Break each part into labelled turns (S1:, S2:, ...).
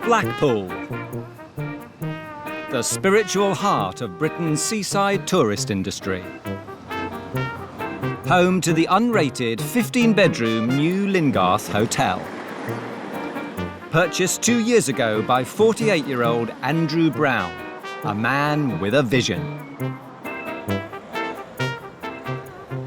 S1: Blackpool, the spiritual heart of Britain's seaside tourist industry. Home to the unrated 15-bedroom new Lingarth Hotel. Purchased 2 years ago by 48-year-old Andrew Brown, a man with a vision.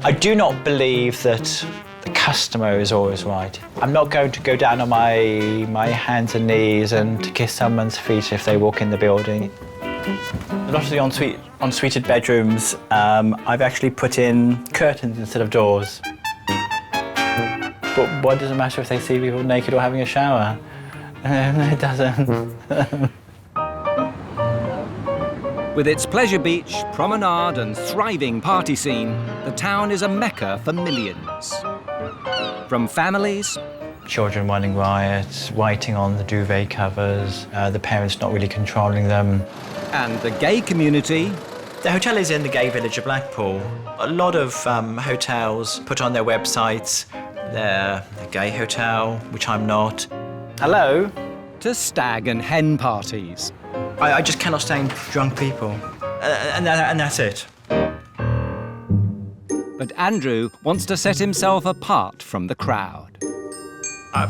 S2: I do not believe that the customer is always right. I'm not going to go down on my hands and knees and kiss someone's feet if they walk in the building. A lot of the ensuited bedrooms, I've actually put in curtains instead of doors. But what does it matter if they see people naked or having a shower? It doesn't.
S1: With its pleasure beach, promenade and thriving party scene, the town is a mecca for millions. From families,
S2: children running riot, writing on the duvet covers, the parents not really controlling them.
S1: And the gay community.
S2: The hotel is in the gay village of Blackpool. A lot of hotels put on their websites they're a gay hotel, which I'm not. Hello?
S1: To stag and hen parties.
S2: I just cannot stand drunk people. And that's it.
S1: But Andrew wants to set himself apart from the crowd.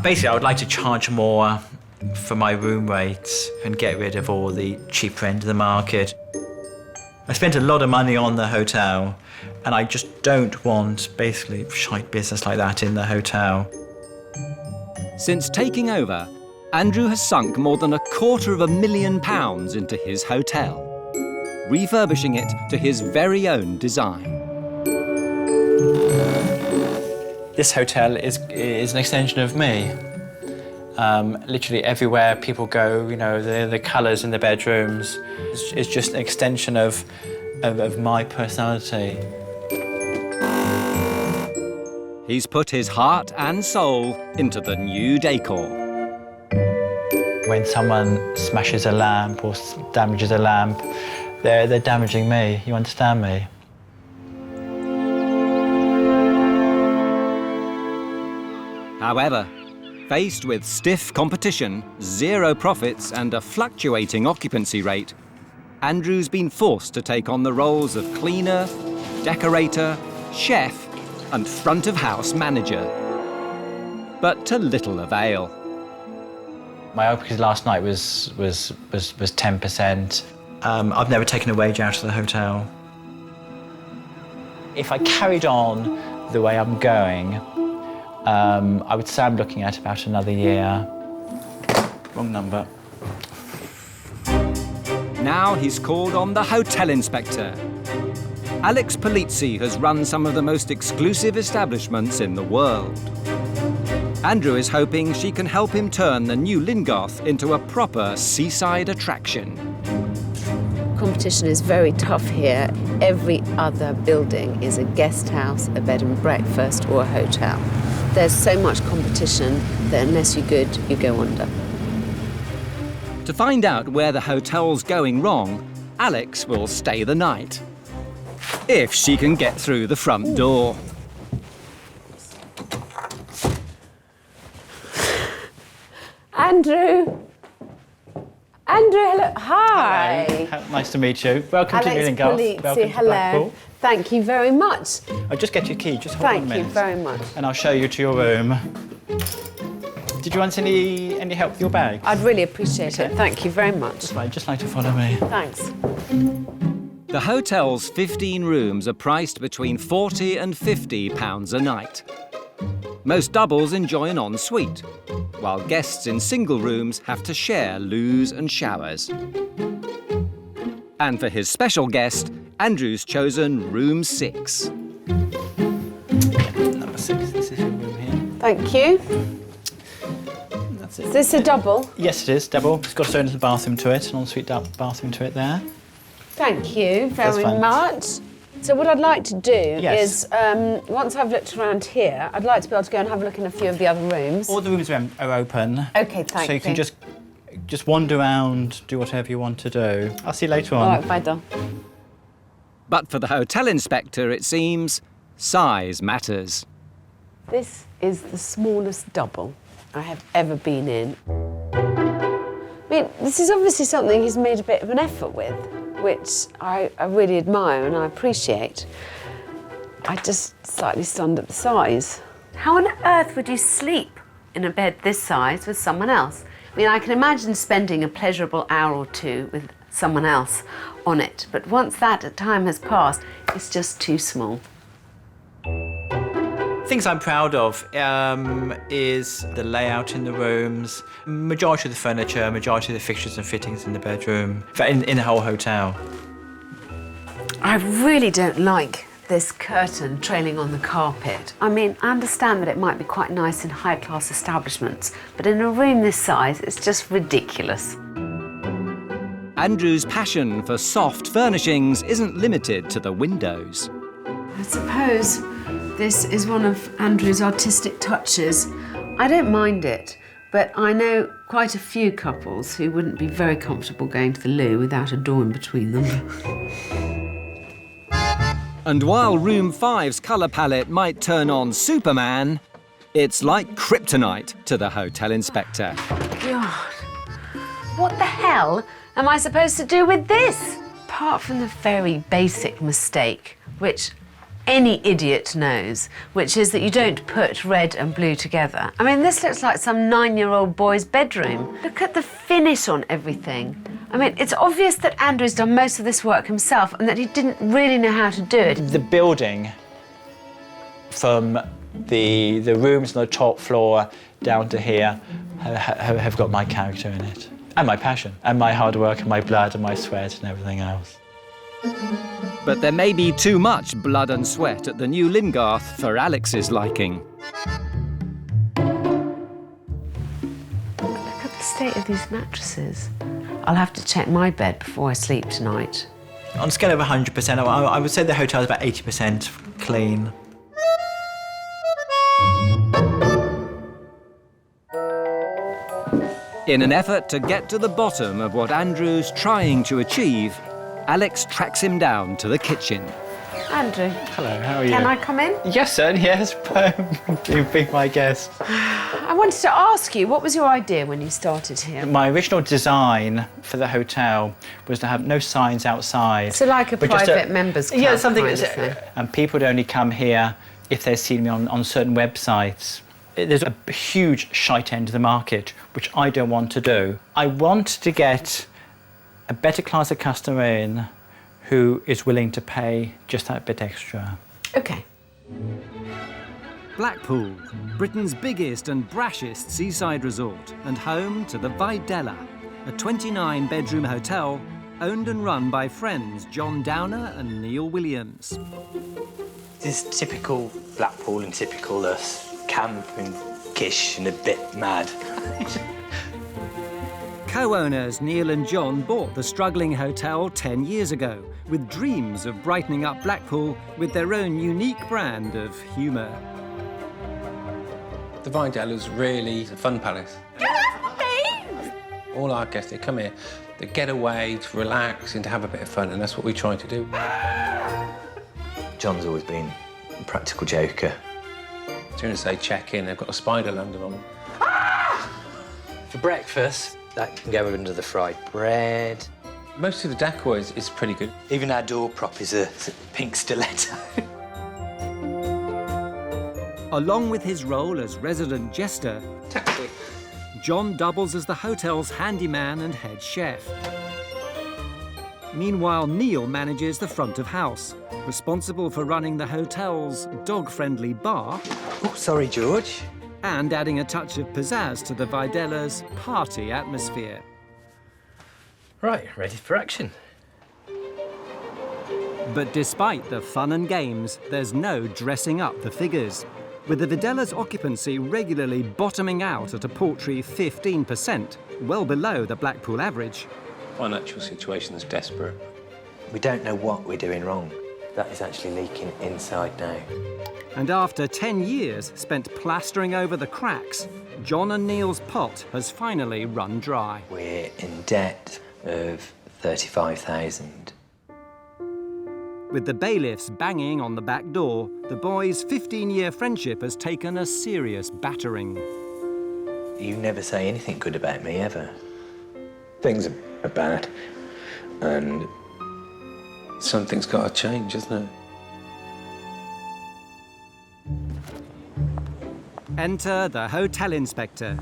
S2: Basically, I would like to charge more for my room rates and get rid of all the cheaper end of the market. I spent a lot of money on the hotel, and I just don't want, basically, shite business like that in the hotel.
S1: Since taking over, Andrew has sunk more than £250,000 into his hotel, refurbishing it to his very own design.
S2: This hotel is an extension of me. Literally everywhere people go, you know, the colours in the bedrooms, it's just an extension of my personality.
S1: He's put his heart and soul into the new decor.
S2: When someone smashes a lamp or damages a lamp, they're damaging me, you understand me?
S1: However, faced with stiff competition, zero profits and a fluctuating occupancy rate, Andrew's been forced to take on the roles of cleaner, decorator, chef and front-of-house manager. But to little avail.
S2: My occupancy last night was 10%. I've never taken a wage out of the hotel. If I carried on the way I'm going, I would say I'm looking at about another year. Wrong number.
S1: Now he's called on the hotel inspector. Alex Polizzi has run some of the most exclusive establishments in the world. Andrew is hoping she can help him turn the new Lingarth into a proper seaside attraction.
S3: Competition is very tough here. Every other building is a guest house, a bed and breakfast or a hotel. There's so much competition that unless you're good, you go under.
S1: To find out where the hotel's going wrong, Alex will stay the night. If she can get through the front door.
S3: Andrew! Andrew, hello. Hi.
S2: Hello. Nice to meet you. Welcome to Lingarth.
S3: Polizzi,
S2: Welcome to
S3: hello.
S2: Blackpool.
S3: Thank you very much.
S2: I'll just get your key, just hold on a
S3: Thank
S2: minute.
S3: you very much.
S2: And I'll show you to your room. Did you want any help with your bag?
S3: I'd really appreciate it. Thank you very much.
S2: That's right, just like to follow me.
S3: Thanks.
S1: The hotel's 15 rooms are priced between £40 and £50 a night. Most doubles enjoy an ensuite, while guests in single rooms have to share loos and showers. And for his special guest, Andrew's chosen room 6.
S2: Number 6, this is your room here.
S3: Thank you.
S2: That's it.
S3: Is this a double?
S2: Yes, it is, double. It's got its own little bathroom to it, an ensuite bathroom to it there.
S3: Thank you very
S2: fine.
S3: much. So what I'd like to do
S2: Yes.
S3: is, once I've looked around here, I'd like to be able to go and have a look in a few of the other rooms.
S2: All the rooms are open.
S3: OK, thank you.
S2: So you can just wander around, do whatever you want to do. I'll see you later on.
S3: All right, bye, Dom.
S1: But for the hotel inspector, it seems, size matters.
S3: This is the smallest double. I have ever been in. I mean, this is obviously something he's made a bit of an effort with, which I really admire and I appreciate. I'm just slightly stunned at the size. How on earth would you sleep in a bed this size with someone else? I mean, I can imagine spending a pleasurable hour or two with someone else on it, but once that time has passed, it's just too small.
S2: Things I'm proud of is the layout in the rooms, majority of the furniture, majority of the fixtures and fittings in the bedroom, in the whole hotel.
S3: I really don't like this curtain trailing on the carpet. I mean, I understand that it might be quite nice in high-class establishments, but in a room this size, it's just ridiculous.
S1: Andrew's passion for soft furnishings isn't limited to the windows.
S3: I suppose this is one of Andrew's artistic touches. I don't mind it, but I know quite a few couples who wouldn't be very comfortable going to the loo without a door in between them.
S1: And while Room 5's colour palette might turn on Superman, it's like kryptonite to the hotel inspector.
S3: God, what the hell am I supposed to do with this? Apart from the very basic mistake, which any idiot knows, which is that you don't put red and blue together. I mean, this looks like some 9-year-old boy's bedroom. Look at the finish on everything. I mean, it's obvious that Andrew's done most of this work himself and that he didn't really know how to do it.
S2: The building, from the rooms on the top floor down to here, have got my character in it. And my passion, and my hard work, and my blood, and my sweat, and everything else.
S1: But there may be too much blood and sweat at the new lingarth for Alex's liking.
S3: Look at the state of these mattresses. I'll have to check my bed before I sleep tonight.
S2: On a scale of 100%, I would say the hotel's about 80% clean.
S1: In an effort to get to the bottom of what Andrew's trying to achieve, Alex tracks him down to the kitchen.
S3: Andrew.
S2: Hello, how are you?
S3: Can I come in?
S2: Yes, sir, yes. You've been my guest.
S3: I wanted to ask you, what was your idea when you started here?
S2: My original design for the hotel was to have no signs outside.
S3: So like a
S2: but just
S3: private members club.
S2: Yeah, something
S3: kind of
S2: that's...
S3: thing.
S2: And people would only come here if they've seen me on certain websites. There's a huge shite end of the market, which I don't want to do. I want to get a better class of customer in who is willing to pay just that bit extra.
S3: OK.
S1: Blackpool, Britain's biggest and brashest seaside resort and home to the Vidella, a 29-bedroom hotel owned and run by friends John Downer and Neil Williams.
S4: This is typical Blackpool and typical us. Camp and kish and a bit mad.
S1: Co-owners Neil and John bought the struggling hotel 10 years ago with dreams of brightening up Blackpool with their own unique brand of humour.
S5: The Vidella's really a fun palace. All our guests, they come here, they get away, to relax and to have a bit of fun, and that's what we try to do.
S4: John's always been a practical joker.
S5: As soon as they check in, they've got a spider landed on them.
S4: For breakfast, that can go under the fried bread.
S5: Most of the decor is pretty good.
S4: Even our door prop is a pink stiletto.
S1: Along with his role as resident jester,
S5: Taxi.
S1: John doubles as the hotel's handyman and head chef. Meanwhile, Neil manages the front of house, responsible for running the hotel's dog-friendly bar
S4: Oh, sorry, George.
S1: and adding a touch of pizzazz to the Vidella's party atmosphere.
S6: Right, ready for action.
S1: But despite the fun and games, there's no dressing up the figures, with the Vidella's occupancy regularly bottoming out at a paltry 15%, well below the Blackpool average.
S5: Financial situation is desperate.
S4: We don't know what we're doing wrong. That is actually leaking inside now.
S1: And after 10 years spent plastering over the cracks, John and Neil's pot has finally run dry.
S4: We're in debt of 35,000.
S1: With the bailiffs banging on the back door, the boys' 15-year friendship has taken a serious battering.
S4: You never say anything good about me, ever.
S5: Things are bad, and something's got to change, isn't it?
S1: Enter the hotel inspector.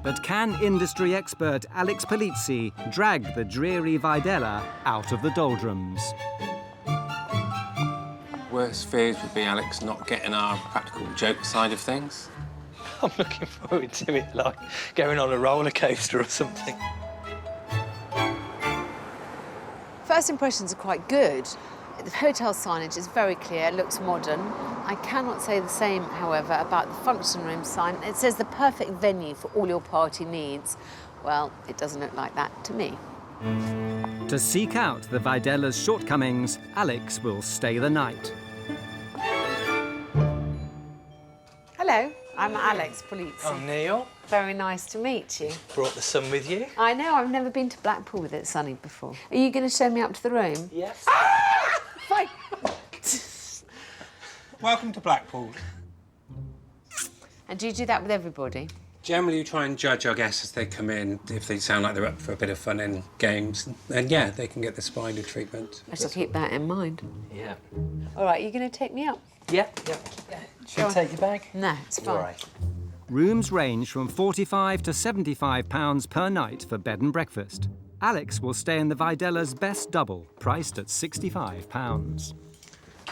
S1: But can industry expert Alex Polizzi drag the dreary vidella out of the doldrums?
S5: Worst fears would be Alex not getting our practical joke side of things.
S4: I'm looking forward to it, like going on a roller coaster or something.
S3: First impressions are quite good. The hotel signage is very clear, looks modern. I cannot say the same, however, about the function room sign. It says the perfect venue for all your party needs. Well, it doesn't look like that to me.
S1: To seek out the vidella's shortcomings, Alex will stay the night.
S3: Hello, I'm Alex Polizzi.
S4: I'm Neil.
S3: Very nice to meet you.
S4: Brought the sun with you?
S3: I know, I've never been to Blackpool with it sunny before. Are you going to show me up to the room?
S4: Yes.
S3: Fine.
S5: Welcome to Blackpool.
S3: And do you do that with everybody?
S5: Generally, we try and judge our guests as they come in. If they sound like they're up for a bit of fun in games, then yeah, they can get the spider treatment.
S3: I shall keep that in mind.
S4: Yeah.
S3: All right, you going to take me up?
S4: Yeah. Should we take your bag?
S3: No, it's fine.
S4: All right.
S1: Rooms range from £45 to £75 per night for bed and breakfast. Alex will stay in the vidella's best double, priced at £65.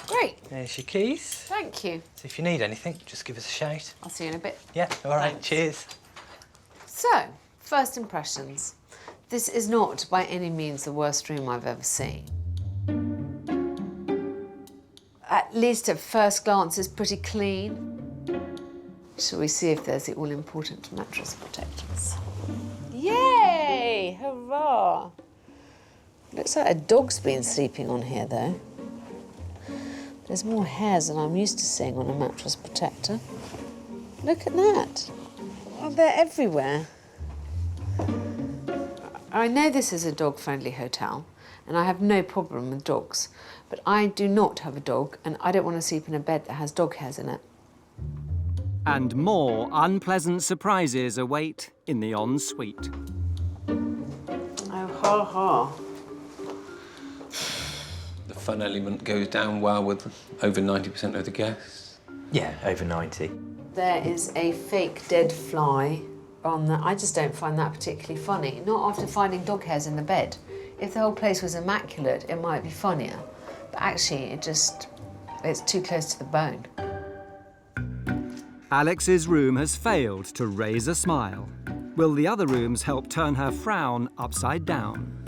S3: Great,
S4: There's your keys.
S3: thank you.
S4: So if you need anything, just give us a shout.
S3: I'll see you in a bit.
S4: Yeah, all right,
S3: Thanks.
S4: cheers.
S3: So, first impressions. This is not by any means the worst room I've ever seen. At least at first glance, it's pretty clean. Shall we see if there's the all-important mattress protectors? Yay! Hurrah! Looks like a dog's been sleeping on here, though. There's more hairs than I'm used to seeing on a mattress protector. Look at that. Oh, they're everywhere. I know this is a dog-friendly hotel, and I have no problem with dogs, but I do not have a dog, and I don't want to sleep in a bed that has dog hairs in it.
S1: And more unpleasant surprises await in the ensuite.
S3: Oh, ha ha.
S5: The fun element goes down well with over 90% of the guests.
S4: Yeah, over 90.
S3: There is a fake dead fly on the... I just don't find that particularly funny. Not after finding dog hairs in the bed. If the whole place was immaculate, it might be funnier. But actually, it's too close to the bone.
S1: Alex's room has failed to raise a smile. Will the other rooms help turn her frown upside down?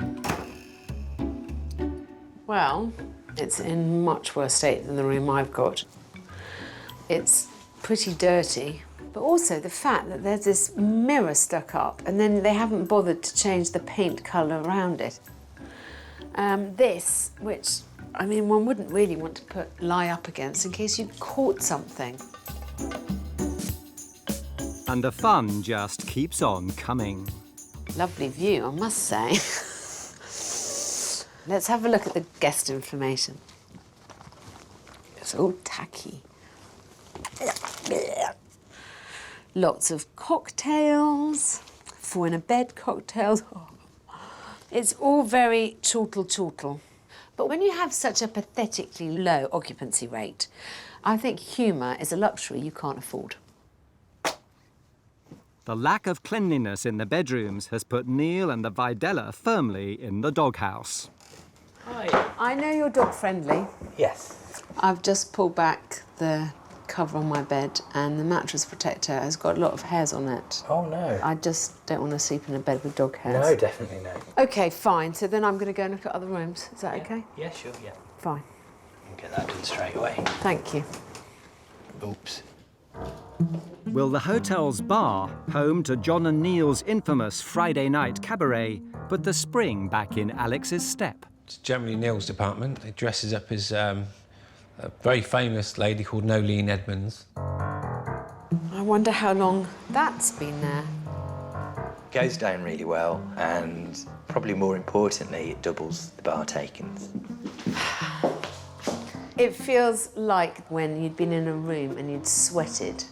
S3: Well, it's in much worse state than the room I've got. It's pretty dirty, but also the fact that there's this mirror stuck up and then they haven't bothered to change the paint colour around it. This, which, I mean, one wouldn't really want to lie up against in case you caught something.
S1: And the fun just keeps on coming.
S3: Lovely view, I must say. Let's have a look at the guest information. It's all tacky. Lots of cocktails, 4-in-a-bed cocktails. Oh. It's all very chortle. But when you have such a pathetically low occupancy rate, I think humour is a luxury you can't afford.
S1: The lack of cleanliness in the bedrooms has put Neil and the vidella firmly in the doghouse.
S4: Hi.
S3: I know you're dog friendly.
S4: Yes.
S3: I've just pulled back the cover on my bed and the mattress protector has got a lot of hairs on it.
S4: Oh, no.
S3: I just don't want to sleep in a bed with dog hairs.
S4: No, definitely no.
S3: OK, fine. So then I'm going to go and look at other rooms. Is that OK?
S4: Yeah, sure, yeah.
S3: Fine.
S4: We'll get that done straight away.
S3: Thank you.
S4: Oops.
S1: Will the hotel's bar, home to John and Neil's infamous Friday night cabaret, put the spring back in Alex's step?
S5: It's generally Neil's department. He dresses up as a very famous lady called Nolene Edmonds.
S3: I wonder how long that's been there.
S4: Goes down really well, and probably more importantly, it doubles the bar takings.
S3: It feels like when you'd been in a room and you'd sweated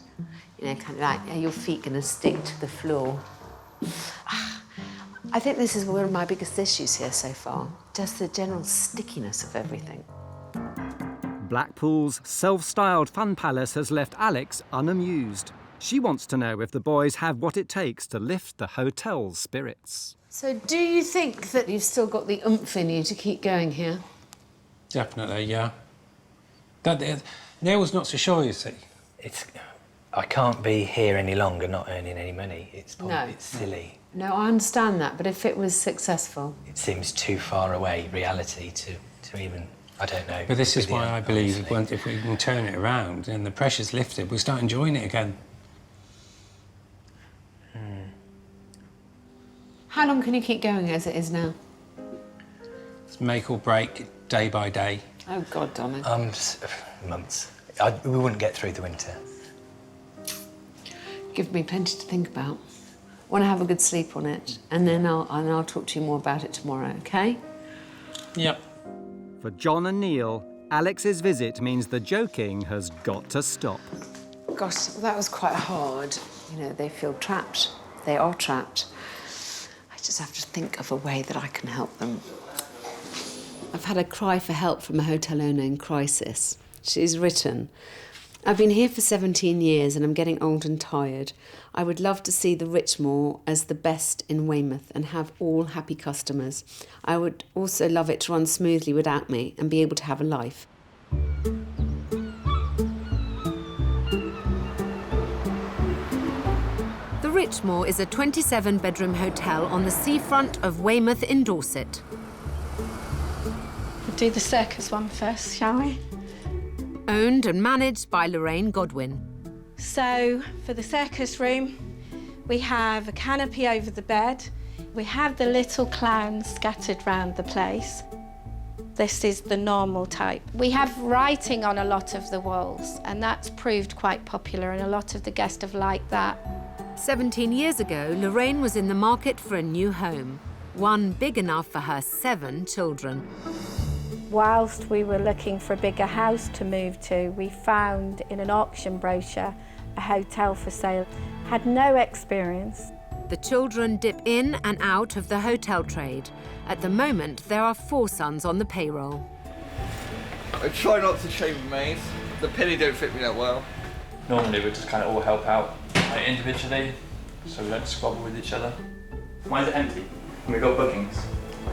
S3: You know, kind of like, are your feet going to stick to the floor? I think this is one of my biggest issues here so far, just the general stickiness of everything.
S1: Blackpool's self-styled fun palace has left Alex unamused. She wants to know if the boys have what it takes to lift the hotel's spirits.
S3: So do you think that you've still got the oomph in you to keep going here?
S5: Definitely, yeah. Neil's not so sure, you see.
S6: I can't be here any longer not earning any money. It's silly.
S3: No, I understand that, but if it was successful...
S6: It seems too far away, reality, to even, I don't know.
S5: But this is why I believe if we can turn it around and the pressure's lifted, we'll start enjoying it again.
S3: How long can you keep going as it is now?
S5: It's make or break, day by day.
S3: Oh, God, Donna.
S6: Months. We wouldn't get through the winter.
S3: Give me plenty to think about. I want to have a good sleep on it, and then I'll talk to you more about it tomorrow, OK?
S5: Yep.
S1: For John and Neil, Alex's visit means the joking has got to stop.
S3: Gosh, that was quite hard. You know, they feel trapped. They are trapped. I just have to think of a way that I can help them. I've had a cry for help from a hotel owner in crisis. She's written, I've been here for 17 years and I'm getting old and tired. I would love to see the Richmore as the best in Weymouth and have all happy customers. I would also love it to run smoothly without me and be able to have a life.
S7: The Richmore is a 27-bedroom hotel on the seafront of Weymouth in Dorset.
S8: We'll do the circus one first, shall we?
S7: Owned and managed by Lorraine Godwin.
S8: So, for the circus room, we have a canopy over the bed. We have the little clowns scattered round the place. This is the normal type. We have writing on a lot of the walls, and that's proved quite popular, and a lot of the guests have liked that.
S7: 17 years ago, Lorraine was in the market for a new home, one big enough for her 7 children.
S8: Whilst we were looking for a bigger house to move to, we found in an auction brochure a hotel for sale. Had no experience.
S7: The children dip in and out of the hotel trade. At the moment, there are 4 sons on the payroll.
S9: I try not to chambermaid. The penny don't fit me that well.
S10: Normally we just kind of all help out individually, so we don't squabble with each other. Why is it empty? We got bookings.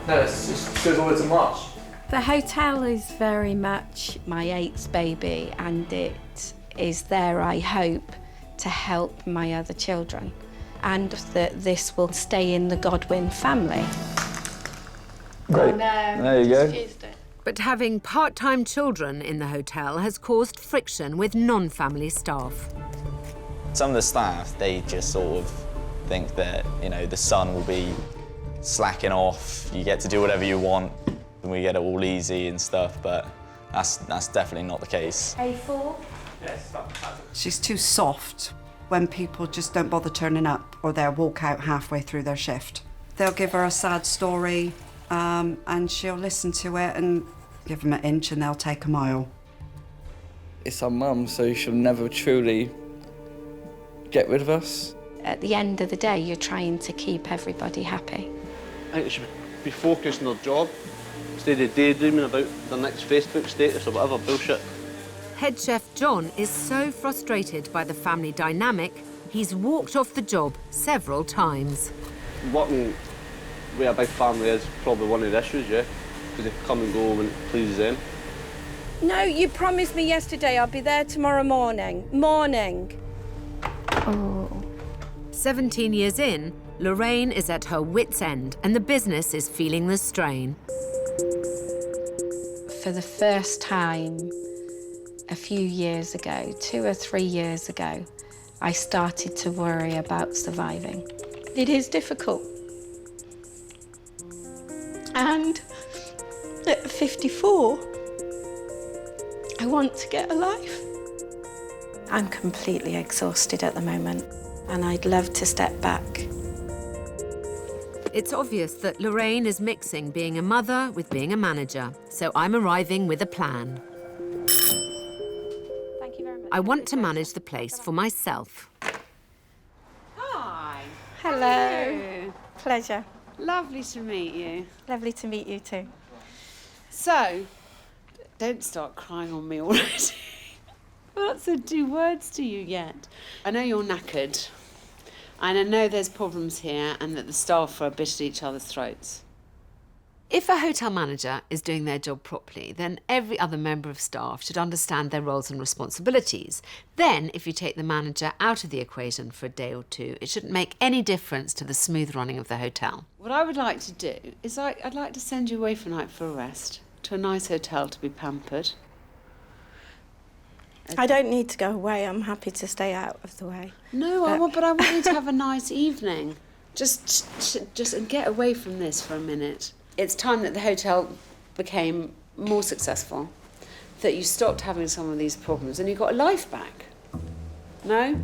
S9: No, it's just because all too much.
S8: The hotel is very much my 8th baby, and it is there, I hope, to help my other children, and that this will stay in the Godwin family.
S9: Great.
S8: Oh, no.
S9: There you go.
S7: But having part-time children in the hotel has caused friction with non-family staff.
S11: Some of the staff, they just sort of think that, you know, the son will be slacking off, you get to do whatever you want, and we get it all easy and stuff, but that's definitely not the case.
S8: A4?
S10: Yes.
S12: She's too soft when people just don't bother turning up or they'll walk out halfway through their shift. They'll give her a sad story and she'll listen to it and give them an inch and they'll take a mile.
S9: It's our mum, so she'll never truly get rid of us.
S8: At the end of the day, you're trying to keep everybody happy.
S13: I think they should be focused on their job instead of daydreaming about their next Facebook status or whatever bullshit.
S7: Head chef John is so frustrated by the family dynamic, he's walked off the job several times.
S13: Working with a big family is probably one of the issues, yeah, because they come and go when it pleases them.
S8: No, you promised me yesterday I'll be there tomorrow morning. Oh.
S7: 17 years in, Lorraine is at her wit's end and the business is feeling the strain.
S8: For the first time a few years ago, 2 or 3 years ago, I started to worry about surviving. It is difficult. And at 54, I want to get a life. I'm completely exhausted at the moment, and I'd love to step back.
S7: It's obvious that Lorraine is mixing being a mother with being a manager, so I'm arriving with a plan.
S8: Thank you very much.
S7: I want to manage the place for myself.
S8: Hello. Pleasure.
S3: Lovely to meet you.
S8: Lovely to meet you too.
S3: So, don't start crying on me already. I've not said 2 words to you yet. I know you're knackered, and I know there's problems here and that the staff are a bit at each other's throats.
S7: If a hotel manager is doing their job properly, then every other member of staff should understand their roles and responsibilities. Then, if you take the manager out of the equation for a day or 2, it shouldn't make any difference to the smooth running of the hotel.
S3: What I would like to do is I'd like to send you away for a night for a rest, to a nice hotel to be pampered.
S8: I don't need to go away. I'm happy to stay out of the way.
S3: No, I want you to have a nice evening. Just and get away from this for a minute. It's time that the hotel became more successful, that you stopped having some of these problems and you got a life back. No?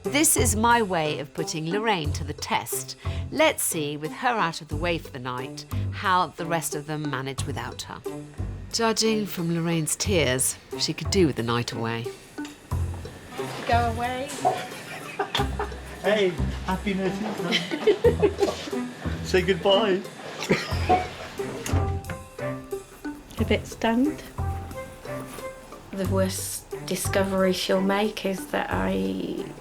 S7: This is my way of putting Lorraine to the test. Let's see, with her out of the way for the night, how the rest of them manage without her. Judging from Lorraine's tears, she could do with the night away.
S8: Go away.
S14: Hey, happy nursing. Say goodbye.
S8: A bit stunned. The worst discovery she'll make is that I'm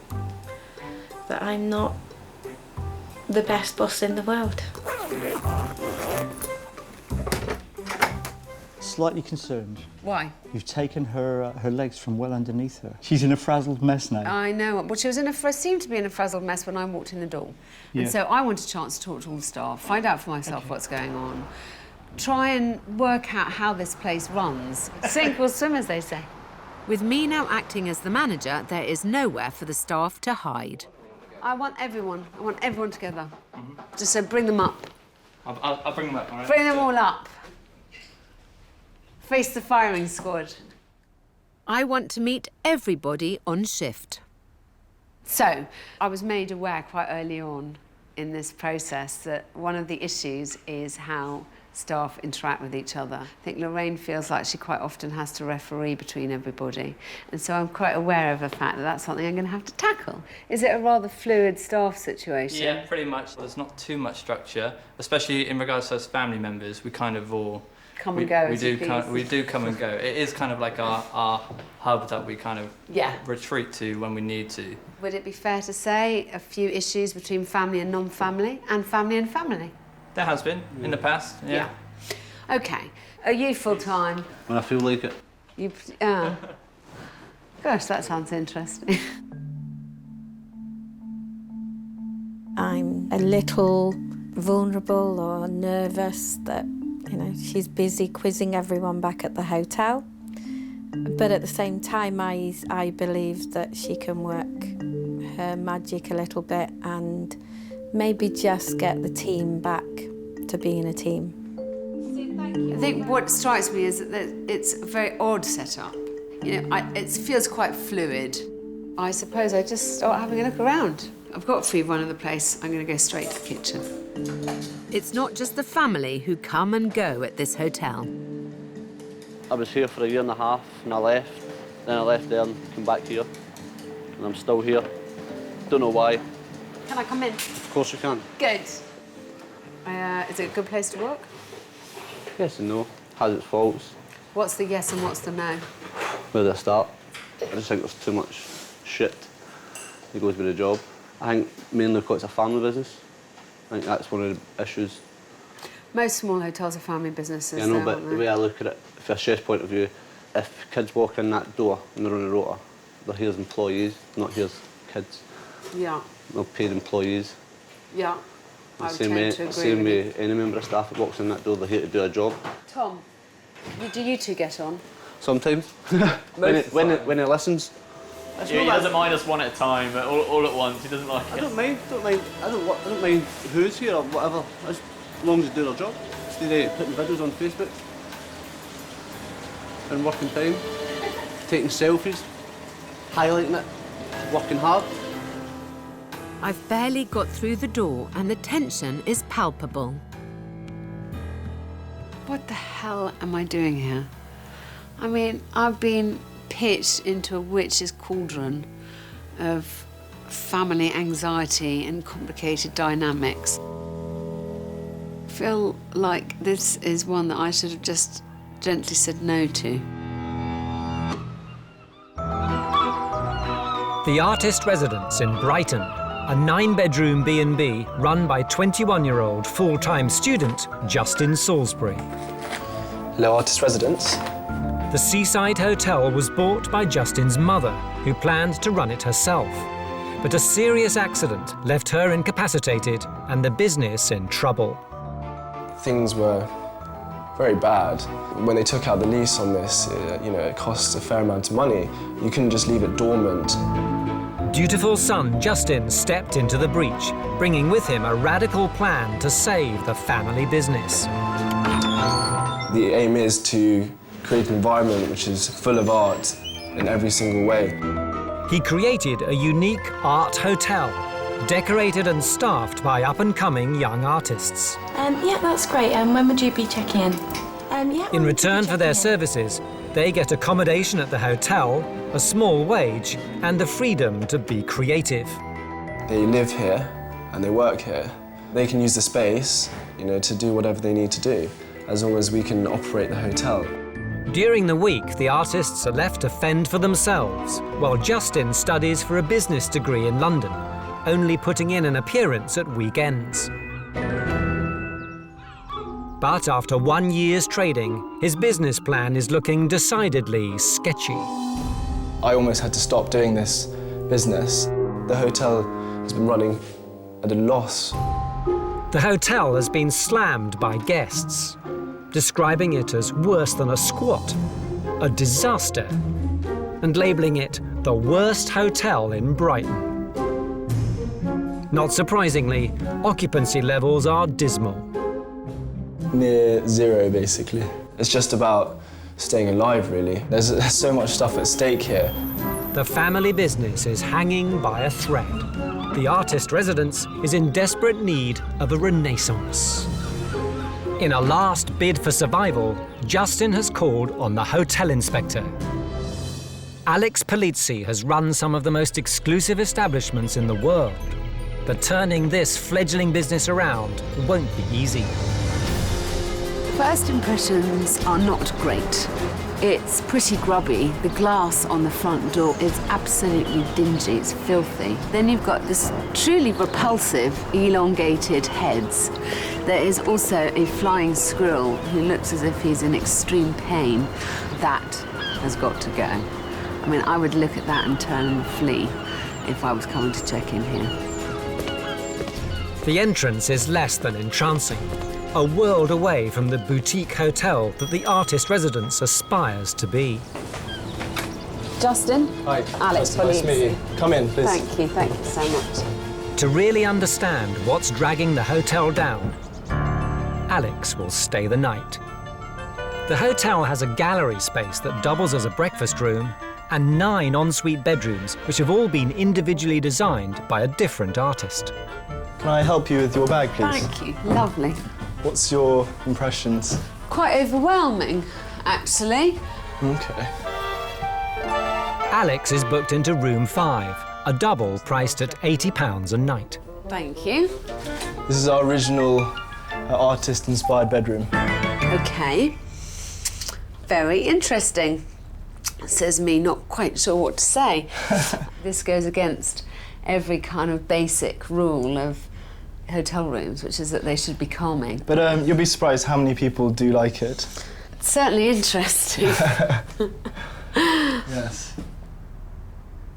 S8: not the best boss in the world.
S14: Slightly concerned.
S3: Why?
S14: You've taken her legs from well underneath her. She's in a frazzled mess now.
S3: I know. Well, she seemed to be in a frazzled mess when I walked in the door.
S14: Yeah.
S3: And so I wanted a chance to talk to all the staff, find out for myself what's going on, try and work out how this place runs. Sink or swim, as they say.
S7: With me now acting as the manager, there is nowhere for the staff to hide.
S3: I want everyone together. Just so bring them up.
S10: I'll bring them up, all right?
S3: Bring them all up. Face the firing squad.
S7: I want to meet everybody on shift.
S3: So, I was made aware quite early on in this process that one of the issues is how staff interact with each other. I think Lorraine feels like she quite often has to referee between everybody. And so I'm quite aware of the fact that that's something I'm going to have to tackle. Is it a rather fluid staff situation?
S10: Yeah, pretty much. There's not too much structure, especially in regards to us family members. We kind of all...
S3: Come and go.
S10: We do come and go. It is kind of like our hub that we kind of retreat to when we need to.
S3: Would it be fair to say a few issues between family and non-family, and family and family?
S10: There has been in the past. Yeah.
S3: Okay. Are you full time?
S13: When I feel like it.
S3: You. Gosh, that sounds interesting.
S8: I'm a little vulnerable or nervous that, she's busy quizzing everyone back at the hotel. But at the same time, I believe that she can work her magic a little bit and maybe just get the team back to being a team.
S3: I think what strikes me is that it's a very odd setup. It feels quite fluid. I suppose I just start having a look around. I've got free run of the place. I'm going to go straight to the kitchen.
S7: It's not just the family who come and go at this hotel.
S13: I was here for 1.5 years and I left. Then I left there and came back here. And I'm still here. Don't know why.
S3: Can I come in?
S13: Of course you can.
S3: Good. Is it a good place to work?
S13: Yes and no. Has its faults.
S3: What's the yes and what's the no?
S13: Where do I start? I just think there's too much shit that goes with the job. I think mainly because it's a family business. I think that's one of the issues.
S3: Most small hotels are family businesses.
S13: Yeah, I know, but the way I look at it, from a chef's point of view, if kids walk in that door and they're on a rota, they're here as employees, not here as kids.
S3: Yeah.
S13: They're paid employees.
S3: Yeah. I would
S13: Same
S3: tend to agree
S13: same
S3: with
S13: way
S3: you.
S13: any member of staff that walks in that door, they're here to do a job.
S3: Tom, do you two get on?
S13: Sometimes. when he listens.
S10: Yeah, he doesn't mind us one at a time, but all at once. He doesn't like it.
S13: I don't mind. I don't mind who's here or whatever. As long as they do their job. Instead of putting videos on Facebook in working time, taking selfies, highlighting it, working hard.
S7: I've barely got through the door and the tension is palpable.
S3: What the hell am I doing here? I mean, I've been pitched into a witch's cauldron of
S7: family anxiety and complicated dynamics. I feel like this is one that I should have just gently said no to.
S1: The Artist Residence in Brighton, a 9-bedroom B&B run by 21-year-old full-time student Justin Salisbury.
S15: Hello, Artist Residence.
S1: The Seaside Hotel was bought by Justin's mother, who planned to run it herself. But a serious accident left her incapacitated and the business in trouble.
S15: Things were very bad. When they took out the lease on this, it cost a fair amount of money. You couldn't just leave it dormant.
S1: Dutiful son Justin stepped into the breach, bringing with him a radical plan to save the family business.
S15: The aim is to create an environment which is full of art in every single way.
S1: He created a unique art hotel, decorated and staffed by up-and-coming young artists.
S16: Yeah, that's great. When would you be checking in?
S1: In return for their services, they get accommodation at the hotel, a small wage, and the freedom to be creative.
S15: They live here and they work here. They can use the space, to do whatever they need to do, as long as we can operate the hotel.
S1: During the week, the artists are left to fend for themselves, while Justin studies for a business degree in London, only putting in an appearance at weekends. But after 1 year's trading, his business plan is looking decidedly sketchy.
S15: I almost had to stop doing this business. The hotel has been running at a loss.
S1: The hotel has been slammed by guests, describing it as worse than a squat, a disaster, and labelling it the worst hotel in Brighton. Not surprisingly, occupancy levels are dismal.
S15: Near zero, basically. It's just about staying alive, really. There's so much stuff at stake here.
S1: The family business is hanging by a thread. The Artist Residence is in desperate need of a renaissance. In a last bid for survival, Justin has called on the hotel inspector. Alex Polizzi has run some of the most exclusive establishments in the world. But turning this fledgling business around won't be easy.
S3: First impressions are not great. It's pretty grubby. The glass on the front door is absolutely dingy, it's filthy. Then you've got this truly repulsive, elongated heads. There is also a flying squirrel who looks as if he's in extreme pain. That has got to go. I mean, I would look at that and turn and flee if I was coming to check in here.
S1: The entrance is less than entrancing. A world away from the boutique hotel that the Artist Residence aspires to be.
S3: Justin?
S15: Hi.
S3: Alex Polizzi.
S15: Nice to meet you. Come in, please.
S3: Thank you so much.
S1: To really understand what's dragging the hotel down, Alex will stay the night. The hotel has a gallery space that doubles as a breakfast room and 9 ensuite bedrooms, which have all been individually designed by a different artist.
S15: Can I help you with your bag, please?
S3: Thank you. Lovely.
S15: What's your impressions?
S3: Quite overwhelming, actually.
S15: Okay.
S1: Alex is booked into room 5, a double priced at £80 a night.
S3: Thank you.
S15: This is our original artist-inspired bedroom.
S3: Okay. Very interesting. Says me not quite sure what to say. This goes against every kind of basic rule of hotel rooms, which is that they should be calming.
S15: But you'll be surprised how many people do like it.
S3: It's certainly interesting.
S15: Yes.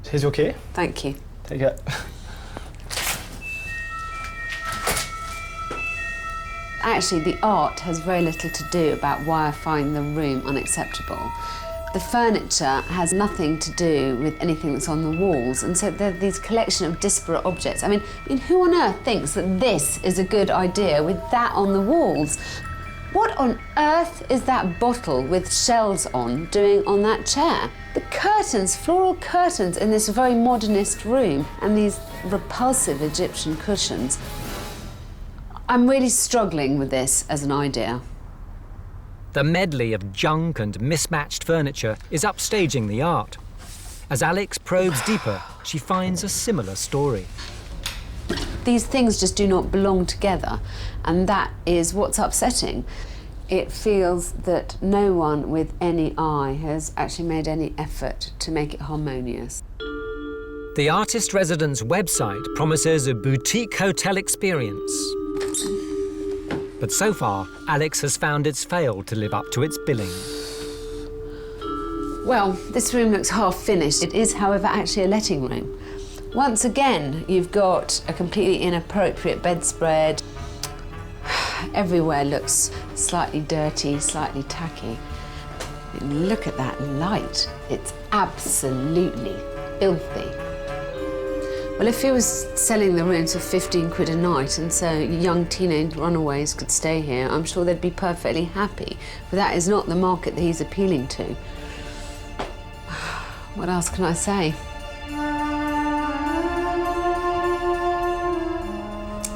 S15: Here's your key.
S3: Thank you.
S15: Take it.
S3: Actually, the art has very little to do about why I find the room unacceptable. The furniture has nothing to do with anything that's on the walls, and so there are these collection of disparate objects. I mean, who on earth thinks that this is a good idea with that on the walls? What on earth is that bottle with shells on doing on that chair? The curtains, floral curtains in this very modernist room, and these repulsive Egyptian cushions. I'm really struggling with this as an idea.
S1: The medley of junk and mismatched furniture is upstaging the art. As Alex probes deeper, she finds a similar story.
S3: These things just do not belong together, and that is what's upsetting. It feels that no one with any eye has actually made any effort to make it harmonious.
S1: The artist residence website promises a boutique hotel experience. But so far, Alex has found it's failed to live up to its billing.
S3: Well, this room looks half finished. It is, however, actually a letting room. Once again, you've got a completely inappropriate bedspread. Everywhere looks slightly dirty, slightly tacky. And look at that light. It's absolutely filthy. Well, if he was selling the rooms for 15 quid a night and so young teenage runaways could stay here, I'm sure they'd be perfectly happy. But that is not the market that he's appealing to. What else can I say?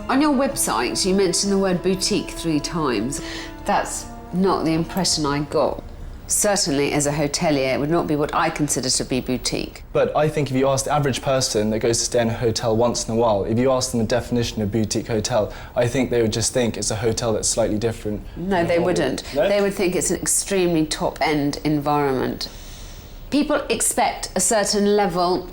S3: On your website, you mentioned the word boutique 3 times. That's not the impression I got. Certainly, as a hotelier, it would not be what I consider to be boutique.
S15: But I think if you ask the average person that goes to stay in a hotel once in a while, if you ask them the definition of boutique hotel, I think they would just think it's a hotel that's slightly different.
S3: No, they wouldn't.
S15: No?
S3: They would think it's an extremely top-end environment. People expect a certain level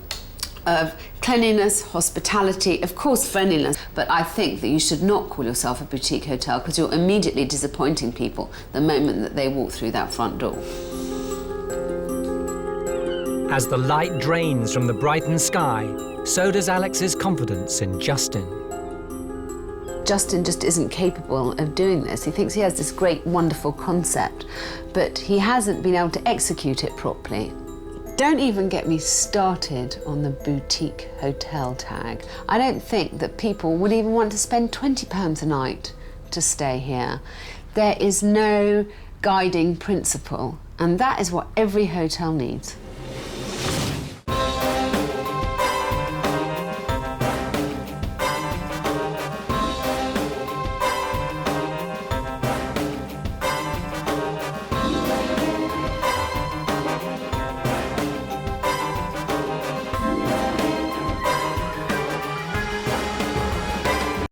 S3: of cleanliness, hospitality, of course friendliness, but I think that you should not call yourself a boutique hotel because you're immediately disappointing people the moment that they walk through that front door.
S1: As the light drains from the brightened sky, so does Alex's confidence in Justin.
S3: Justin just isn't capable of doing this. He thinks he has this great, wonderful concept, but he hasn't been able to execute it properly. Don't even get me started on the boutique hotel tag. I don't think that people would even want to spend £20 a night to stay here. There is no guiding principle, and that is what every hotel needs.